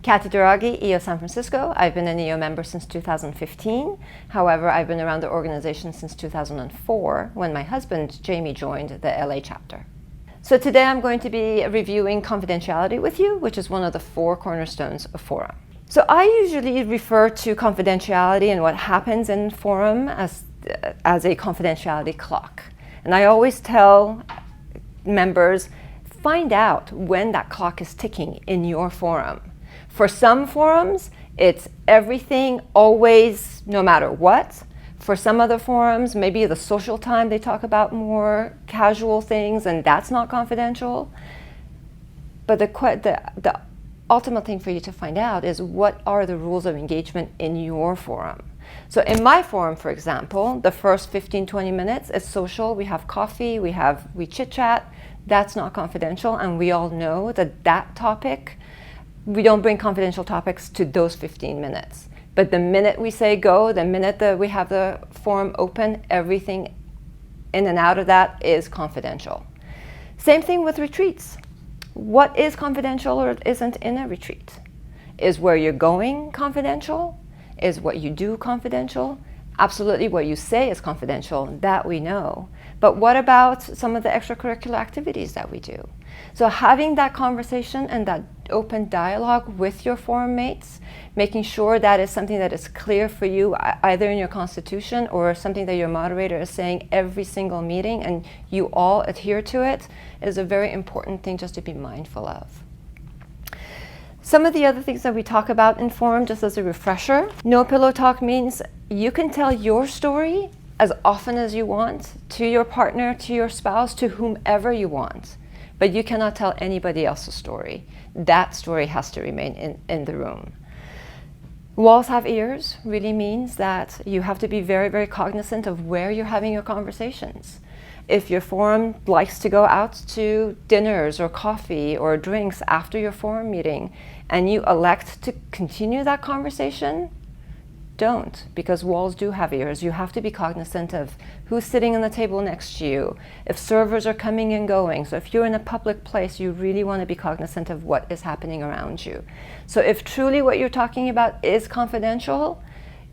Katty EO San Francisco. I've been an EO member since 2015. However, I've been around the organization since 2004 when my husband, Jamie, joined the LA chapter. So today I'm going to be reviewing confidentiality with you, which is one of the 4 cornerstones of Forum. So I usually refer to confidentiality and what happens in Forum as a confidentiality clock. And I always tell members, find out when that clock is ticking in your forum. For some forums, it's everything, always, no matter what. For some other forums, maybe the social time, they talk about more casual things, and that's not confidential. But the ultimate thing for you to find out is what are the rules of engagement in your forum. So in my forum, for example, the first 15-20 minutes is social. We have coffee, we chit-chat. That's not confidential, and we all know that topic, we don't bring confidential topics to those 15 minutes. But the minute we say go, the minute that we have the forum open, everything in and out of that is confidential. Same thing with retreats. What is confidential or isn't in a retreat? Is where you're going confidential? Is what you do confidential? Absolutely, what you say is confidential, that we know. But what about some of the extracurricular activities that we do? So having that conversation and that open dialogue with your forum mates, making sure that is something that is clear for you, either in your constitution or something that your moderator is saying every single meeting and you all adhere to it, is a very important thing just to be mindful of. Some of the other things that we talk about in forum, just as a refresher, no pillow talk means you can tell your story as often as you want to your partner, to your spouse, to whomever you want, but you cannot tell anybody else's story. That story has to remain in the room. Walls have ears really means that you have to be very, very cognizant of where you're having your conversations. If your forum likes to go out to dinners or coffee or drinks after your forum meeting and you elect to continue that conversation, don't, because walls do have ears. You have to be cognizant of who's sitting on the table next to you, if servers are coming and going. So if you're in a public place, you really want to be cognizant of what is happening around you. So if truly what you're talking about is confidential,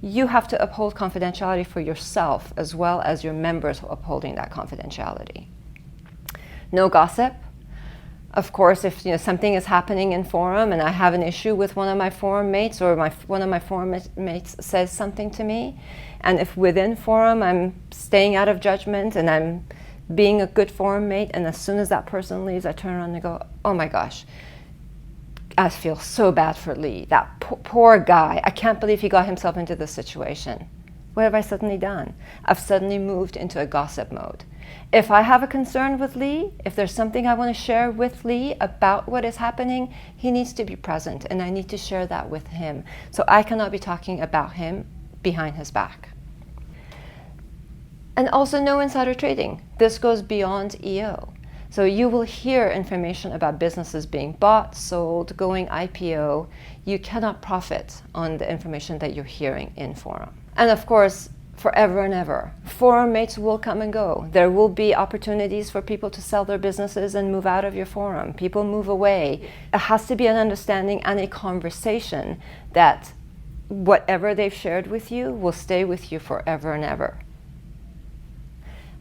you have to uphold confidentiality for yourself as well as your members upholding that confidentiality. No gossip. Of course, if something is happening in forum and I have an issue with one of my forum mates or one of my forum mates says something to me, and if within forum I'm staying out of judgment and I'm being a good forum mate, and as soon as that person leaves, I turn around and go, oh my gosh, I feel so bad for Lee, that poor guy. I can't believe he got himself into this situation. What have I suddenly done? I've suddenly moved into a gossip mode. If I have a concern with Lee, if there's something I want to share with Lee about what is happening, he needs to be present and I need to share that with him. So I cannot be talking about him behind his back. And also no insider trading. This goes beyond EO. So you will hear information about businesses being bought, sold, going IPO. You cannot profit on the information that you're hearing in forum. And of course, forever and ever, forum mates will come and go. There will be opportunities for people to sell their businesses and move out of your forum. People move away. It has to be an understanding and a conversation that whatever they've shared with you will stay with you forever and ever.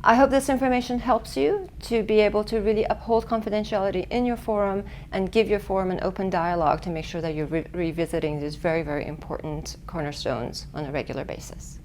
I hope this information helps you to be able to really uphold confidentiality in your forum and give your forum an open dialogue to make sure that you're revisiting these very, very important cornerstones on a regular basis.